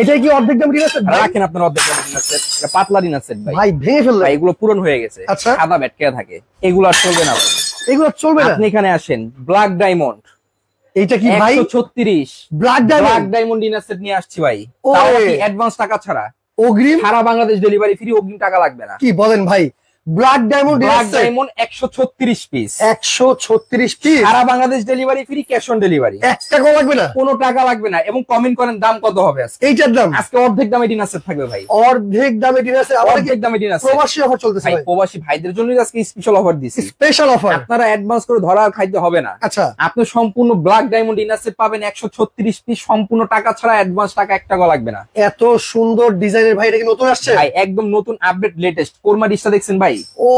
এটাই কি অর্ধেক দাম ডিনার সেট? রাখেন আপনার অর্ধেক দাম ডিনার সেট। এটা পাতলা ডিনার সেট ভাই। ভাই ভেঙে ফেললে ভাই এগুলো পুরন হয়ে গেছে। আচ্ছা, সাদা ব্যাটকে থাকে, এগুলো আর চলবে না ভাই। এগুলো চলবে না। আপনি এখানে আসেন, ব্ল্যাক ডায়মন্ড। এইটা কি ভাই? 136 ব্ল্যাক ডায়মন্ড ডিনার সেট নিয়ে আসছি ভাই। তাও কি অ্যাডভান্স টাকা ছাড়া, অগ্রিম সারা বাংলাদেশ ডেলিভারি ফ্রি, অগ্রিম টাকা লাগবে না। কি বলেন ভাই? ব্ল্যাক ডায়মন্ড 136 পিস, 136 পিস, সারা Bangladesh delivery free, cash on delivery. 1 টাকা লাগবে না, কোনো টাকা লাগবে না। এবং কমেন্ট করেন দাম কত হবে আজকে। এইটার দাম আজকে অর্ধেক দামে ডিনার সেট থাকবে ভাই। অর্ধেক দামে ডিনার সেট, অর্ধেক দামে ডিনার সেট। প্রবাসী অফার চলতেছে ভাই। প্রবাসী ভাইদের জন্য আজকে স্পেশাল অফার দিছি। Special offer. আপনারা অ্যাডভান্স করে ধরা আর খাইতে হবে না। আচ্ছা, আপনি সম্পূর্ণ ব্ল্যাক ডায়মন্ড ডিনার সেট পাবেন 136 পিস, সম্পূর্ণ টাকা ছাড়া, অ্যাডভান্স টাকা 1 টাকা লাগবে না। এত সুন্দর ডিজাইনের ভাই, এটা কি নতুন আসছে ভাই? একদম নতুন আপডেট লেটেস্ট। কোরমা ডিশটা দেখছেন ভাই? ও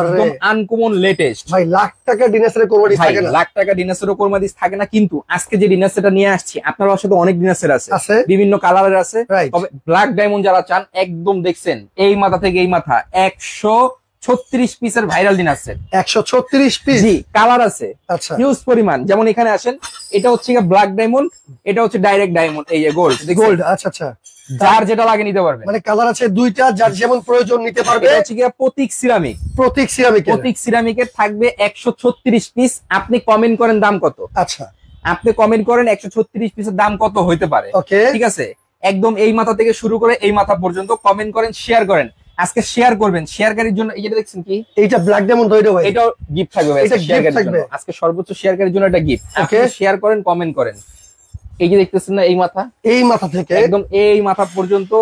একদম আনকমন লেটেস্ট ভাই। লাখ টাকা ডিনার সেট কোরমা ডিশ থাকে না? লাখ টাকা ডিনার সেটও কোরমা ডিশ থাকে না, কিন্তু আজকে যে ডিনার সেটটা নিয়ে আসছি, আপনার সাথে অনেক ডিনার সেট আছে, বিভিন্ন কালারের আছে। তবে ব্ল্যাক ডায়মন্ড যারা চান, একদম দেখছেন এই মাথা থেকে এই মাথা 136 পিসের ভাইরাল ডিনার সেট। 136 পিস, জি, কালার আছে আচ্ছা, হিউজ পরিমাণ। যেমন এখানে আসেন, এটা হচ্ছে ব্ল্যাক ডায়মন্ড, এটা হচ্ছে ডাইরেক্ট ডায়মন্ড, এই যে গোল্ড। গোল্ড, আচ্ছা আচ্ছা। যার যেটা লাগে নিতে পারবে, মানে কালার আছে দুইটা, যার যেমন প্রয়োজন নিতে পারবে। এটা হচ্ছে প্রতীক সিরামিক। প্রতীক সিরামিকের থাকবে 136 পিস। আপনি কমেন্ট করেন দাম কত। আচ্ছা, আপনি কমেন্ট করেন 136 পিসের দাম কত হইতে পারে। ওকে, ঠিক আছে? একদম এই মাথা থেকে শুরু করে এই মাথা পর্যন্ত কমেন্ট করেন, শেয়ার করেন। আজকে শেয়ার করবেন, শেয়ারকারীর জন্য এই যে দেখছেন কি, এইটা ব্ল্যাক ডায়মন্ড হইলো ভাই, এটাও গিফট থাকবে ভাই। এটা শেয়ারকারীর থাকবে জন্য আজকে সর্বোচ্চ শেয়ারকারীর জন্য একটা গিফট। ওকে, শেয়ার করেন, কমেন্ট করেন। এই যে দেখতেছেন না, এই মাথা থেকে একদম এই মাথা পর্যন্ত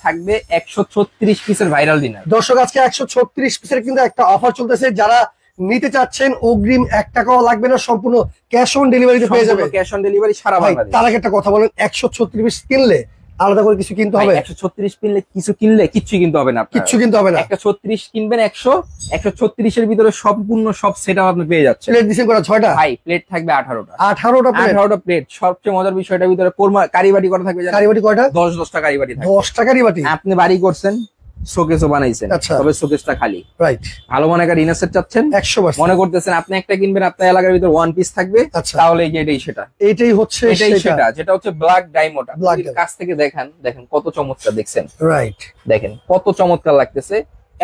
থাকবে 136 পিসের ভাইরাল ডিনার। দর্শক, আজকে 136 পিসের কিন্তু একটা অফার চলতেছে। যারা নিতে চাচ্ছেন, অগ্রিম 1 টাকাও লাগবে না, সম্পূর্ণ ক্যাশ অন ডেলিভারিতে পেয়ে যাবে। ক্যাশ অন ডেলিভারি সারা বাংলাদেশ। তার আগে একটা কথা বলেন, 136 পিস কিনলে আলাদা করে কিছু কিনতে হবে? 136 কিনলে কিছু কিনতে হবে না, কিছু কিনতে হবে না। 136 কিনবেন, 136 এর ভিতরে সম্পূর্ণ সব সেটআপ আপনি পেয়ে যাচ্ছেন। প্লেট দিছেন করা 6টা ভাই, প্লেট থাকবে 18টা। 18টা প্লেট। সবচেয়ে মজার বিষয়টার ভিতরে কোরমা কারিবাটি করা থাকবে। কারিবাটি কয়টা? 10টা কারিবাটি থাকবে। 10টা কারিবাটি। আপনি বাড়ি করছেন, শোকেসও বানাইছেন, তবে শোকেসটা খালি। রাইট। ভালো মনে একটা ডিনার সেট চাচ্ছেন, 100% মনে করতেছেন আপনি একটা কিনবেন, আপনার এলাকার ভিতরে ওয়ান পিস থাকবে, তাহলে এই যে এটাই হচ্ছে সেটা, যেটা হচ্ছে ব্ল্যাক ডায়মন্ড। আপনি কাছ থেকে দেখেন কত চমৎকার দেখছেন। রাইট, দেখেন কত চমৎকার লাগতেছে।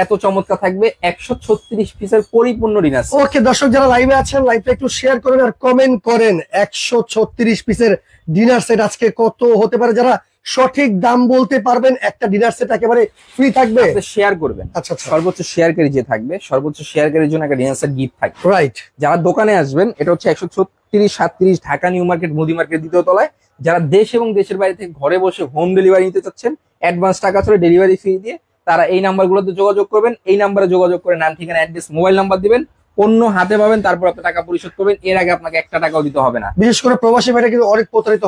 এত চমৎকার থাকবে 136 পিসের পরিপূর্ণ ডিনার সেট। ওকে দর্শক, যারা লাইভে আছেন, লাইভটা একটু শেয়ার করেন আর কমেন্ট করেন 136 পিসের ডিনার সেট আজকে কত হতে পারে। যারা সঠিক দাম বলতে পারবেন, একটা ডিনার সেট একেবারে ফ্রি থাকবে। শেয়ার করবেন। আচ্ছা, সর্বোচ্চ শেয়ারকারী যে থাকবে, সর্বোচ্চ শেয়ারকারীর জন্য একটা ডিনার সেট গিফট থাকবে। রাইট। যারা দোকানে আসবেন, এটা হচ্ছে 136-37 Dhaka new market, Modi market 2য় তলায়। যারা দেশ এবং দেশের বাইরে থেকে ঘরে বসে হোম ডেলিভারি নিতে চাচ্ছেন, অ্যাডভান্স টাকা ছাড়া ডেলিভারি ফি দিয়ে, তারা এই নাম্বারগুলোতে যোগাযোগ করবেন। এই নাম্বারে যোগাযোগ করে নাম, ঠিকানা, অ্যাড্রেস, মোবাইল নাম্বার দিবেন, পণ্য হাতে পাবেন, তারপর আপনি টাকা পরিশোধ করবেন। এর আগে আপনাকে 1 টাকাও দিতে হবে না। বিশেষ করে প্রবাসী ভাইরা কিন্তু অনেক প্রতারিত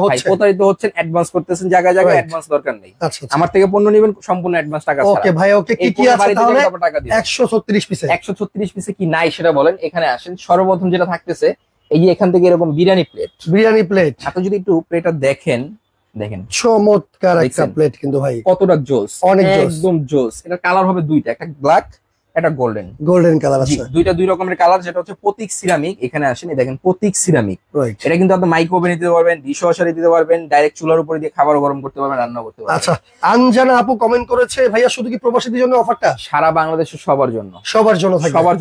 হচ্ছেন, অ্যাডভান্স করতেছেন জায়গায় জায়গায়, অ্যাডভান্স দরকার নেই। আমার থেকে পণ্য নেবেন, সম্পূর্ণ অ্যাডভান্স টাকা ছাড়া। ওকে ভাই, ওকে, কি আছে তাহলে 136 পিসে? 136 পিসে কি নাই সেটা বলেন। এখানে আসেন, সর্বপ্রথম যেটা থাকতেছে, এই যে এখান থেকে এরকম বিরিয়ানি প্লেট। আপনি যদি একটু প্লেটটা দেখেন, চমৎকার একটা প্লেট কিন্তু ভাই, কতটা জোস, অনেক একদম জোস। এটা কালার হবে দুইটা, একটা ব্ল্যাক, একটা গোল্ডেন কালার আছে। দুইটা দুই রকমের কালার। যেটা হচ্ছে প্রতীক সিরামিক। এখানে আসেন, দেখেন প্রতীক সিরামিক। এটা কিন্তু আপনি মাইক্রোওভেনে দিতে পারবেন, ডিশওয়াশারে দিতে পারবেন, ডাইরেক্ট চুলার উপরে দিয়ে খাবার গরম করতে পারবেন, রান্না করতে পারবেন। আচ্ছা, আনজানা আপু কমেন্ট করেছে, ভাইয়া শুধু কি প্রবাসীদের জন্য অফারটা? সারা বাংলাদেশের সবার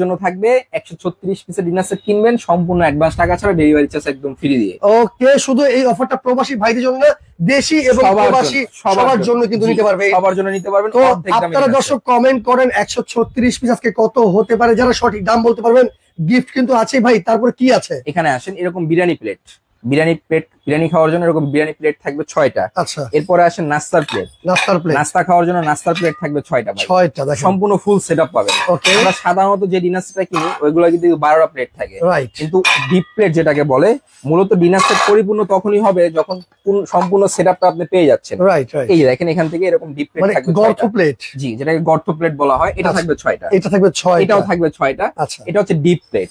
জন্য থাকবে। 136 পিসের ডিনার সেট কিনবেন, সম্পূর্ণ অ্যাডভান্স টাকা ছাড়া, ডেলিভারি চার্জ একদম ফ্রি দিয়ে। ওকে, শুধু এই অফারটা প্রবাসী ভাইদের জন্য, দেশি এবং প্রবাসী সবার জন্য কিন্তু নিতে পারবে, সবার জন্য নিতে পারবেন। তো আপনারা দর্শক কমেন্ট করেন 136 পিস আজকে কত হতে পারে। যারা সঠিক দাম বলতে পারবেন, গিফট কিন্তু আছে ভাই। তারপর কি আছে? এখানে আসেন, এরকম বিরিয়ানি খাওয়ার জন্য এরকম বিরিয়ানি প্লেট থাকবে 6টা। আচ্ছা, এরপরে আসেন নাস্তার প্লেট। নাস্তা খাওয়ার জন্য নাস্তার প্লেট থাকবে 6টা। সম্পূর্ণ ফুল সেটআপ পাবেন। আমরা সাধারণত যে ডিনার সেটটা কিনি, ওইগুলো কিন্তু 12টা প্লেট থাকে। কিন্তু ডিপ প্লেট যেটাকে বলে, মূলত ডিনার সেট পরিপূর্ণ তখনই হবে যখন সম্পূর্ণ সেটআপটা আপনি পেয়ে যাচ্ছেন। এই দেখেন, এখান থেকে এরকম ডিপ প্লেট থাকবে, গর্ত প্লেট। জি, যেটাকে গর্ত প্লেট বলা হয়। এটা থাকবে 6টা। এটাও থাকবে 6টা। এটা হচ্ছে ডিপ প্লেট,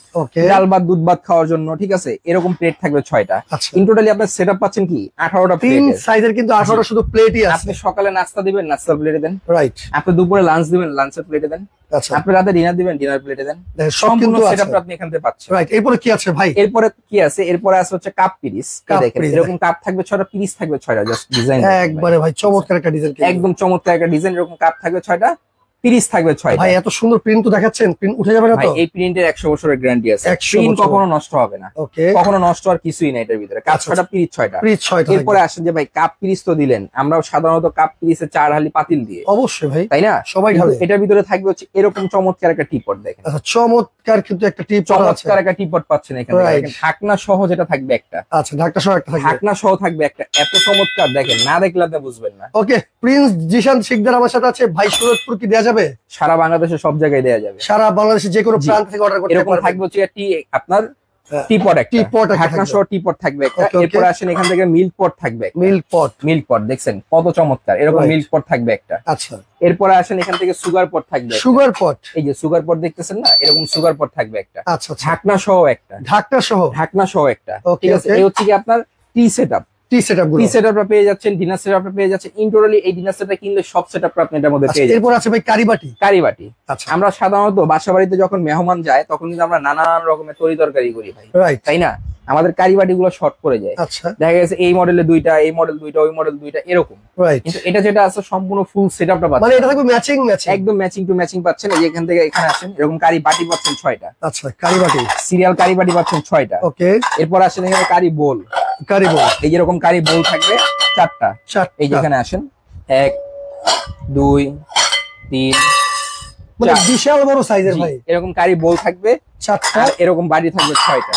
ডাল ভাত, দুধ ভাত খাওয়ার জন্য। ঠিক আছে, এরকম প্লেট থাকবে 6টা। ইন টোটালি আপনার আপনার সেটআপ পাচ্ছেন কি 18টা তিন প্লেট সাইজের কিন্তু 18 শুধু প্লেটই আছে। আপনি সকালে নাস্তা দিবেন, নাস্তার প্লেটে দেন। রাইট। আপনি দুপুরে লাঞ্চ দিবেন, লাঞ্চের প্লেটে দেন। আচ্ছা, আপনি রাতে ডিনার দিবেন, ডিনার প্লেটে দেন। সব সম্পূর্ণ কিন্তু আছে। সেটআপটা আপনি এখান থেকে পাচ্ছেন। রাইট। এরপরে কি আছে ভাই? এরপরে কি আছে? এরপরে আছে হচ্ছে কাপ পিরিস। কাপ দেখেন পিরিস এরকম কাপ থাকবে 6টা, পিরিস থাকবে 6টা। জাস্ট ডিজাইন একবারে ভাই চমৎকার একটা ডিজাইন, একদম চমৎকার একটা ডিজাইন। এরকম কাপ থাকবে 6টা, পিরিস থাকবে 6টা। ভাই এত সুন্দর প্রিন্ট তো দেখাচ্ছেন, প্রিন্ট উঠে যাবে না ভাই তো? এই প্রিন্টের 100 বছরের গ্যারান্টি আছে। 100 প্রিন্ট বছর। কখনো নষ্ট হবে না, ওকে, কখনো নষ্ট হওয়ার কিছুই নাই এটার ভিতরে। কাপ আচ্ছা, 6টা, পিরিস 6টা। প্রিন্ট 6টা। এরপরে আসেন যে ভাই কাপ পিরিস তো দিলেন, আমরা সাধারণত কাপ পিরিসে 4 হালি পাতিল দিয়ে, অবশ্যই ভাই, তাই না? সবাই কিন্তু ঢালে। এটার ভিতরে থাকবে হচ্ছে এরকম চমৎকার একটা টিপট। দেখেন আচ্ছা, চমৎকার কিন্তু একটা টিপ আছে। চমৎকার একটা টিপট পাচ্ছেন এখানে। Right. দেখেন ঢাকনা সহ যেটা থাকবে একটা, আচ্ছা, ঢাকটা সহ একটা থাকবে। ঢাকনা সহ থাকবে একটা। এত চমৎকার দেখেন, না দেখলে আপনি বুঝবেন না। ওকে, প্রিন্স জিশান শিকদার আমার সাথে আছে ভাই। সুরতপুর কি দেয়া যাবে? সারা বাংলাদেশে সব জায়গায় দেওয়া যাবে। সারা বাংলাদেশে যে কোনো জি। প্রান্ত থেকে অর্ডার করতে এরকম পারবেন। থাকবে হচ্ছে আপনার হ্যাঁ। টিপট একটা, টিপট একটা ঢাকনা থাকবে। সহ টিপট থাকবে একটা। Okay, okay. এরপরে আসেন এখান থেকে মিল্ক পট থাকবে, মিল্ক পট। মিল্ক পট দেখছেন কত চমৎকার। এরকম Right. মিল্ক পট থাকবে একটা। আচ্ছা, এরপরে আসেন এখান থেকে সুগার পট থাকবে একটা। সুগার পট। এই যে সুগার পট দেখতেছেন না, এরকম সুগার পট থাকবে একটা। আচ্ছা আচ্ছা, ঢাকনা সহ একটা, ঢাকটা সহ। ঢাকনা সহ একটা। Okay, ঠিক আছে, okay. এই হচ্ছে কি আপনার টি সেটআপ। টি সেটআপ গুলো। টি সেটআপটা পেয়ে যাচ্ছেন, ডিনার সেটআপটা পেয়ে যাচ্ছেন। ইন টোটালি এই ডিনার সেটটা কিনলে সব সেটআপটা আপনি এটার মধ্যে আচ্ছা, পেয়ে যাচ্ছেন। এরপর আছে ভাই কারিবাটি। কারিবাটি। আচ্ছা, আমরা সাধারণত বাসা বাড়িতে যখন মেহমান যায় তখন কিন্তু আমরা নানান রকমের তরি তরকারি করি ভাই, রাইট। তাই না? আমাদের কারিবাটি গুলো শর্ট করে যায়। আচ্ছা, দেখা গেছে এই মডেলে 2টা, এই মডেল 2টা, ওই মডেল 2টা, এরকম। রাইট। কিন্তু এটা যেটা আছে সম্পূর্ণ ফুল সেটআপটা মানে পাচ্ছেন, এটা থাকবে ম্যাচিং ম্যাচিং। একদম ম্যাচিং টু ম্যাচিং পাচ্ছেন। এই যে এখান থেকে এখানে আসেন, এরকম কারি বাটি পাচ্ছেন 6টা। আচ্ছা, কারিবাটি। সিরিয়াল কারি বাটি পাচ্ছেন 6টা। ওকে, এরপর আসেন এখানে কারি বোল। কারিবল। এই যেরকম কারি বোল থাকবে 4টা। এই যে চারটা। এখানে আসেন 1 2 3 মানে 4। বিশাল বড় সাইজের জি, ভাই। এরকম কারি বোল থাকবে চারটা। আর এরকম বাড়ি থাকবে 6টা।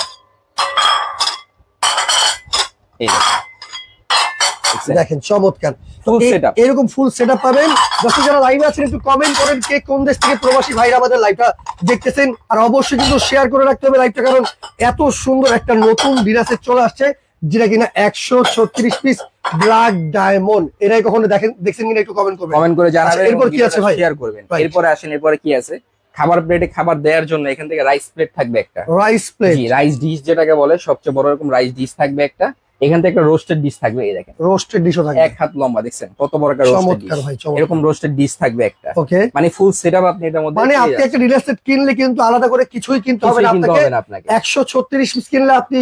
এই দেখেন, দেখেন চমৎকার ফুল এ- সেটআপ। এরকম ফুল সেটআপ পাবেন। দর্শক যারা লাইভে আছেন একটু কমেন্ট করেন কে কোন দেশ থেকে প্রবাসী ভাইরা আমাদের লাইভটা দেখতেছেন। আর অবশ্যই কিন্তু শেয়ার করে রাখতে হবে লাইভটা, কারণ এত সুন্দর একটা নতুন ডিনার সেট চলে আসছে যেটা কিনা 136 পিস ব্ল্যাক ডায়মন্ড। এরাই কখনো দেখছেন কিনা একটু কমেন্ট করবেন। কমেন্ট করে জানাবেন। আচ্ছা, এরপর কি আছে ভাই? শেয়ার করবেন। Right. এরপরে আসেন, এরপরে কি আছে? খাবার প্লেটে খাবার দেওয়ার জন্য এখান থেকে রাইস প্লেট থাকবে একটা। Rice plate. জি, রাইস ডিশ যেটাকে বলে, সবচেয়ে বড় এরকম রাইস ডিশ থাকবে একটা। এখান থেকে একটা রোস্টেড ডিশ থাকবে। এই দেখেন রোস্টেড ডিশও থাকবে। 1 হাত লম্বা, দেখছেন কত বড় একটা রোস্টেড ডিশ। চমৎকার ভাই, চমৎকার। এরকম রোস্টেড ডিশ থাকবে একটা। ওকে, মানে ফুল সেটআপ আপনি এটার মধ্যে মানে পেয়ে আপনি একটা ডিনার সেট কিনলে কিন্তু আলাদা করে কিছুই কিনতে হবে কিছুই না কিনতে আপনাকে। হবে না আপনাকে। 136 পিস কিনলে আপনি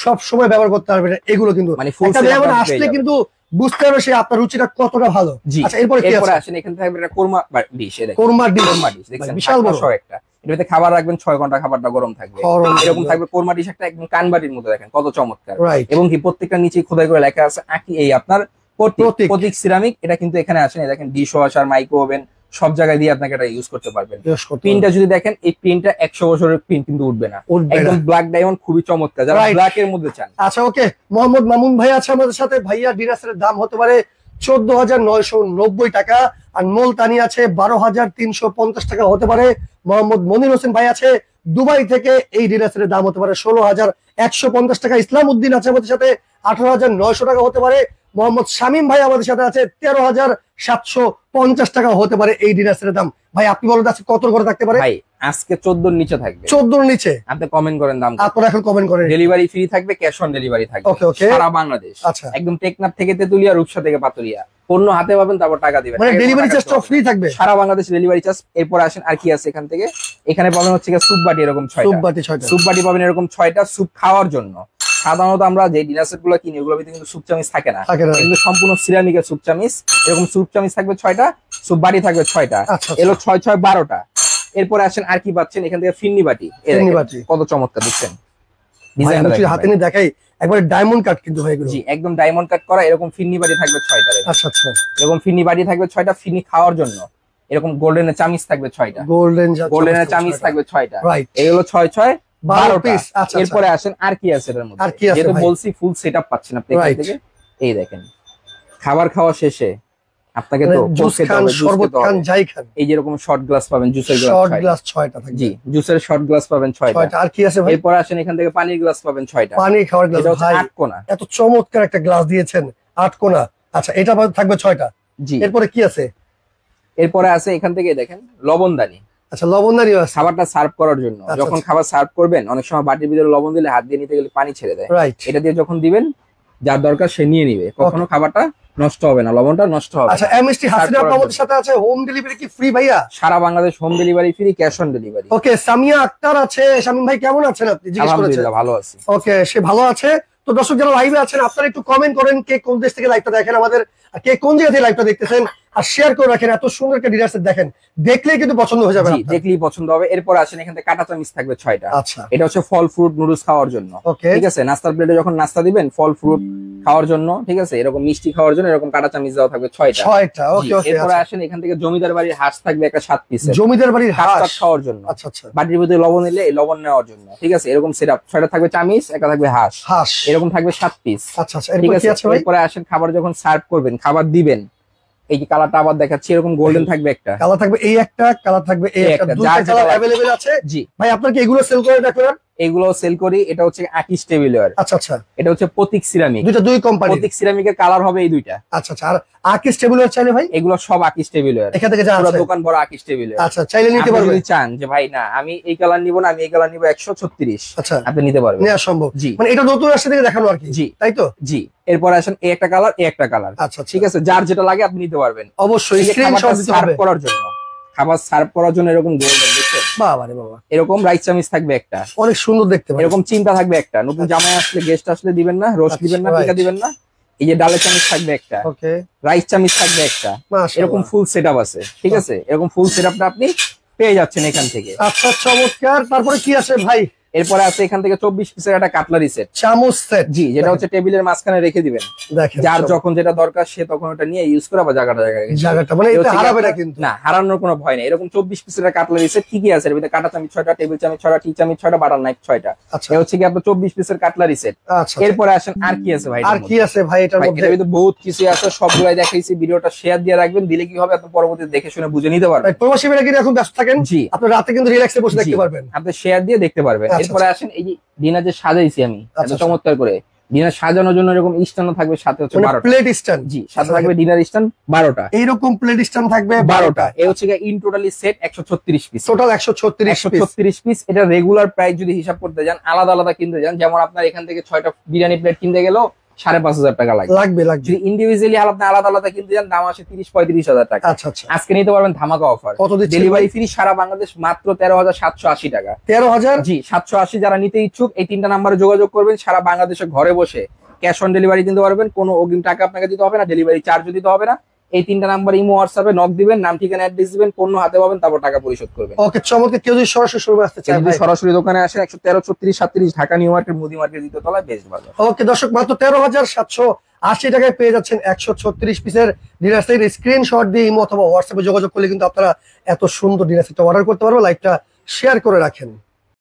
সব সময় ব্যবহার করতে পারবেন এগুলো। কিন্তু মানে full একটা setup মেহমান আপনি আসলে পেয়ে যাবেন। কিন্তু বুঝতে হবে সে আপনার রুচিটা কতটা ভালো। জি। আচ্ছা, এরপরে কি এরপরে আছে? আসেন এখান থেকে থাকবে একটা কোরমা ডিশ। এই দেখেন কোরমা ডিশ। কোরমা ডিশ দেখছেন, বিশাল বড়। ঢাকনা সহ একটা। এটাতে খাবার রাখবেন 6 ঘন্টা, খাবারটা গরম থাকবে। গরম এরকম থাকবে। থাকবে কোরমা ডিশ একটা, একদম কানবাটির মতো। দেখেন কত চমৎকার। রাইট। এবং কি প্রত্যেকটা নিচে খোদাই করে লেখা আছে আকি, এই আপনার প্রতীক। প্রতীক সিরামিক। এটা কিন্তু এখানে আসেন, এই দেখেন ডিশ ওয়াশার, মাইক্রো ওভেন সব জায়গায় দিয়ে আপনাকে এটা ইউজ করতে পারবেন। প্রিন্টটা যদি দেখেন, এই প্রিন্টটা 100 বছরের প্রিন্ট কিন্তু উঠবে না। উঠবে একদম না। ব্ল্যাক ডায়মন্ড, খুবই চমৎকার যারা Right. ব্ল্যাক এর মধ্যে চান। আচ্ছা, ওকে, মোহাম্মদ মামুন ভাই আছে আমাদের সাথে। ভাইয়া ডিনার সেটের দাম হতে পারে 14,990 টাকা, আর মোলতানি আছে 12,350 টাকা হতে পারে। মোহাম্মদ মনির হোসেন ভাই আছে দুবাই থেকে, এই ডিনার সেটের দাম হতে পারে 16,150 টাকা। ইসলাম উদ্দিন আছে আমাদের সাথে 18,900 টাকা হতে পারে। মোহাম্মদ শামীম ভাই আমাদের সাথে আছে 13,750 টাকা হতে পারে এই ডিনার সেটের দাম। ভাই আপনি বলেন আজকে কত করে থাকতে পারে? ভাই আজকে 14 নিচে থাকবে। 14 নিচে আপনি কমেন্ট করেন দাম। আপনারা এখন কমেন্ট করেন। ডেলিভারি ফ্রি থাকবে, ক্যাশ অন ডেলিভারি থাকবে Okay, okay. সারা বাংলাদেশ। আচ্ছা, একদম টেকনাফ থেকে তেতুলিয়া, রূপসা থেকে পাতুরিয়া, পণ্য হাতে পাবেন, তারপর টাকা দিবেন। মানে আগে কোনো ডেলিভারি টাকা চার্জটা দিতে হবে ফ্রি না। থাকবে। সারা বাংলাদেশ ডেলিভারি চার্জ। এরপর আসেন আর কি আছে এখান থেকে? এখানে পাবেন হচ্ছে স্যুপ বাটি, এরকম 6টা স্যুপ বাটি 6টা। স্যুপ বাটি পাবেন, এরকম 6টা স্যুপ খাওয়ার জন্য। সাধারণত আমরা যে ডিনার সেট গুলো কিনি ওগুলোর ভিতরে কিন্তু স্যুপ চামিচ থাকে না, থাকে না। কিন্তু সম্পূর্ণ সিরামিকের স্যুপ চামিচ। এরকম স্যুপ চামিচ থাকবে 6টা, স্যুপ বাটি থাকবে 6টা। আচ্ছা, এলো 6 6 12টা। এরপরে আসেন আর কি পাচ্ছেন এখান থেকে? ফিন্নি বাটি। এই ফিন্নি দেখেন, বাটি। কত চমৎকার দেখছেন ভাই, আমি ডিজাইনটা। যদি হাতে নিয়ে দেখাই, একবারে ডায়মন্ড কাট কিন্তু ভাই এগুলো। জি, একদম ডায়মন্ড কাট করা। এরকম ফিন্নি বাটি থাকবে 6টা। আচ্ছা আচ্ছা, এরকম ফিন্নি বাটি থাকবে 6টা, ফিন্নি খাওয়ার জন্য। এরকম গোল্ডেনের চামিচ থাকবে 6টা, গোল্ডেন গোল্ডেনের চামিচ থাকবে 6টা। রাইট। এই হলো 6 6 12 12টা। পিস। আচ্ছা, এরপরে আসেন আর কি আছে এটার মধ্যে? আর কি আছে যেহেতু ভাই? বলছি ফুল সেটআপ পাচ্ছেন আপনি এখান Right. থেকে। এই দেখেন খাবার খাওয়া শেষে আপনাকে তো জুস খেতে খান, হবে, juice শরবত খেতে খান, হবে। যাই খান। এই যেরকম শর্ট গ্লাস পাবেন, জুসের শর্ট গ্লাস গ্লাস 6টা থাকবে। জি, জুসের শর্ট গ্লাস পাবেন 6টা। 6টা। আর কি আছে ভাই? এরপর আসেন এখান থেকে পানির গ্লাস পাবেন 6টা। পানি খাওয়ার গ্লাস। এটা হচ্ছে ভাই 8 কোনা। এত চমৎকার একটা গ্লাস দিয়েছেন, 8 কোনা। আচ্ছা, এটা থাকবে 6টা। জি, এরপরে কি আছে? এরপরে আছে এখান থেকে দেখেন লবণদানি। আচ্ছা, লবণদানিও আছে। খাবারটা সার্ভ করার জন্য। আচ্ছা, যখন আচ্ছা। খাবার সার্ভ করবেন অনেক সময় বাটির ভিতরে লবণ দিলে হাত দিয়ে নিতে গেলে পানি ছেড়ে দেয়। রাইট। এটা দিয়ে যখন দিবেন যার দরকার সে নিয়ে নিবে, কখনো খাবারটা নষ্ট হবে না, লবণটা নষ্ট হবে। আচ্ছা, এমএসটি হাসিনা আপু আমাদের সাথে আছে, হোম ডেলিভারি কি ফ্রি ভাইয়া? সারা Bangladesh home delivery free, cash on delivery. Okay, Samia Akter আছে। শামীম ভাই কেমন আছেন আপনি? জিজ্ঞেস করেছেন। আলহামদুলিল্লাহ ভালো আছি। ওকে, সে ভালো আছে। তো দর্শক যারা লাইভে আছেন আপনারা একটু কমেন্ট করেন কে কোন দেশ থেকে লাইভটা দেখেন আমাদের, আর কে কোন জায়গা থেকে লাইভটা দেখতেছেন, আর শেয়ার করে রাখেন। এত সুন্দর একটা ডিনার সেট দেখেন, দেখলেই কিন্তু পছন্দ হয়ে যাবে। দেখলেই পছন্দ হবে। এরপর আসেন এখান থেকে কাটা চামিচ থাকবে 6টা। আচ্ছা, এটা হচ্ছে ফল ফ্রুট নুডলস খাওয়ার জন্য। ওকে, ঠিক আছে, নাস্তার প্লেটে যখন নাস্তা দিবেন ফল ফ্রুট খাওয়ার জন্য, ঠিক আছে, এরকম মিষ্টি খাওয়ার জন্য এরকম কাটা চামিচ দেওয়া থাকবে 6টা। ওকে ওকে। এরপর আসেন এখান থেকে জমিদার বাড়ির হাঁস থাকবে একটা 7 পিসের, জমিদার বাড়ির হাঁস খাওয়ার জন্য। আচ্ছা আচ্ছা, বাটির ভিতরে লবণ নিলে এই লবণ নেওয়ার জন্য, ঠিক আছে, এরকম সেটআপ। 6টা থাকবে চামিচ, একটা থাকবে হাঁস, এরকম থাকবে 7 পিস। আচ্ছা আচ্ছা, ঠিক আছে। এরপরে আসেন খাবার যখন সার্ভ করবেন, খাবার দিবেন, এই যে কালারটা আবার দেখাচ্ছি, এরকম গোল্ডেন থাকবে একটা কালার, থাকবে এই একটা কালার, থাকবে এই একটা, দুটো কালার अवेलेबल আছে। জি ভাই, আপনার কি এগুলো সেল করে দেখেন? এগুলো সেল করি। এটা হচ্ছে আকিস টেবিলওয়্যার। আচ্ছা আচ্ছা, এটা হচ্ছে প্রতীক সিরামিক। দুই কোম্পানি। প্রতীক সিরামিকের কালার হবে এই দুইটা। আচ্ছা আচ্ছা, আর আকিস টেবিলওয়্যার চাইলে ভাই? এগুলো সব আকিস টেবিলওয়্যার, এখান থেকে যা পুরো আছে দোকান বড় আকিস টেবিলওয়্যার। আচ্ছা, চাইলে নিতে আপনি পারবেন। যদি চান যে ভাই না আমি এই কালার নিব না, আমি এই কালার নিব 136, আচ্ছা, আপনি নিতে পারবেন, নেওয়া সম্ভব। জি, মানে এটা নতুন আসছে থেকে দেখানো আর কি। জি তাই তো? জি। এরপর আসেন এই একটা কালার, এই একটা কালার। আচ্ছা ঠিক আছে, যার যেটা লাগে আপনি নিতে পারবেন। অবশ্যই স্ক্রিনশট দিতে সার্ভ হবে করার জন্য, খাবার সার্ভ করার জন্য এরকম গোল্ডেন, দেখছেন? বাবা রে বাবা, এরকম রাইস চামিচ থাকবে একটা, অনেক সুন্দর দেখতে ভাই। এরকম চিন্তা থাকবে একটা। নতুন জামাই আসলে, গেস্ট আসলে দিবেন না, রোস্ট দিবেন না, টিকা দিবেন না। এই যে ডালের চামিচ থাকবে একটা, ওকে, রাইস চামিচ থাকবে একটা, এরকম ফুল সেটআপ আছে। ঠিক আছে, এরকম ফুল সেটআপটা আপনি পেয়ে যাচ্ছেন এখান থেকে। আচ্ছা, চমৎকার। তারপরে কি আছে ভাই? এরপরে আছে এখান থেকে 24 পিসের একটা কাটলারি সেট, চামচ সেট। জি, যেটা হচ্ছে টেবিলের মাঝখানে রেখে দিবেন, দেখেন যার যখন যেটা দরকার সে তখন ওটা নিয়ে ইউজ করে বা জায়গাটা, মানে এটা হারাবে না কিন্তু। না, হারানোর কোনো ভয় নেই। এরকম 24 পিসের কাটলারি সেট কি কি আছে? এর ভিতরে কাঁটা চামচ 6টা, টেবিল চামচ 6টা, টি চামচ 6টা, বাটার নাইফ 6টা। আচ্ছা, এই হচ্ছে কি আপনার 24 পিসের কাটলারি সেট। আচ্ছা, এরপরে আসেন আর কি আছে ভাই? আর কি আছে ভাই এটার মধ্যে? এটার ভিতরে বহুত কিছু আছে, সবগুলাই দেখাইছি। ভিডিওটা শেয়ার দিয়ে রাখবেন, দিলে কি হবে আপনি পরবর্তীতে দেখে শুনে বুঝে নিতে পারবেন। প্রবাসী ভাইরা কিন্তু এখন ব্যস্ত থাকেন, জি, আপনি রাতে কিন্তু রিল্যাক্সে বসে দেখতে পারবেন, আপনি শেয়ার দিয়ে দেখতে পারবেন। এরপরে আসেন এই যে ডিনার যে সাজাইছি আমি এত চমৎকার করে, ডিনার সাজানোর জন্য এরকম স্ট্যান্ড থাকবে, সাথে হচ্ছে 12টা প্লেট স্ট্যান্ড। জি, সাথে থাকবে ডিনার স্ট্যান্ড 12টা, এইরকম প্লেট স্ট্যান্ড থাকবে 12টা। এই হচ্ছে in totally set 136 piece, total 136 piece. এটা রেগুলার প্রাইস যদি হিসাব করতে যান, আলাদা আলাদা কিনতে যান, যেমন আপনার এখান থেকে 6টা বিরিয়ানি প্লেট কিনতে গেলেও 5,500 টাকা লাগবে। যদি ইন্ডিভিজুয়ালি আপনি আলাদা আলাদা কিনতে যান, দাম আসে 30-35 হাজার টাকা। আচ্ছা আচ্ছা, আজকে নিতে পারবেন ধামাকা অফার, ডেলিভারি ফ্রি সারা বাংলাদেশ, মাত্র 13,780 টাকা। 13,000? জি, 780। যারা নিতে ইচ্ছুক এই 3টা নাম্বারে যোগাযোগ করবেন, সারা বাংলাদেশে ঘরে বসে ক্যাশ অন ডেলিভারি কিনতে পারবেন। কোনো অগ্রিম টাকা আপনাকে দিতে হবে না, ডেলিভারি চার্জও দিতে হবে না। এই 3টা নাম্বার ইমো হোয়াটসঅ্যাপে নক দিবেন, নাম ঠিকানা অ্যাড্রেস দিবেন, পণ্য হাতে পাবেন, তারপর টাকা পরিশোধ করবেন। ওকে, চমৎকার। কেউ যদি সরাসরি শোরুমে আসতে চায়, যদি সরাসরি দোকানে আসে 113, 34, 37 ঢাকা নিউ মার্কেট, মুদি মার্কেট, দ্বিতীয় তলায়, বেস্ট বাজার। ওকে দর্শক, মাত্র 13,780 টাকায় পেয়ে যাচ্ছেন 136 পিসের ডিনার সেট। স্ক্রিনশট দিয়ে ইমো অথবা হোয়াটসঅ্যাপে যোগাযোগ করলে কিন্তু আপনারা এত সুন্দর ডিনার সেটটা অর্ডার করতে পারবেন। লাইভটা শেয়ার করে রাখেন।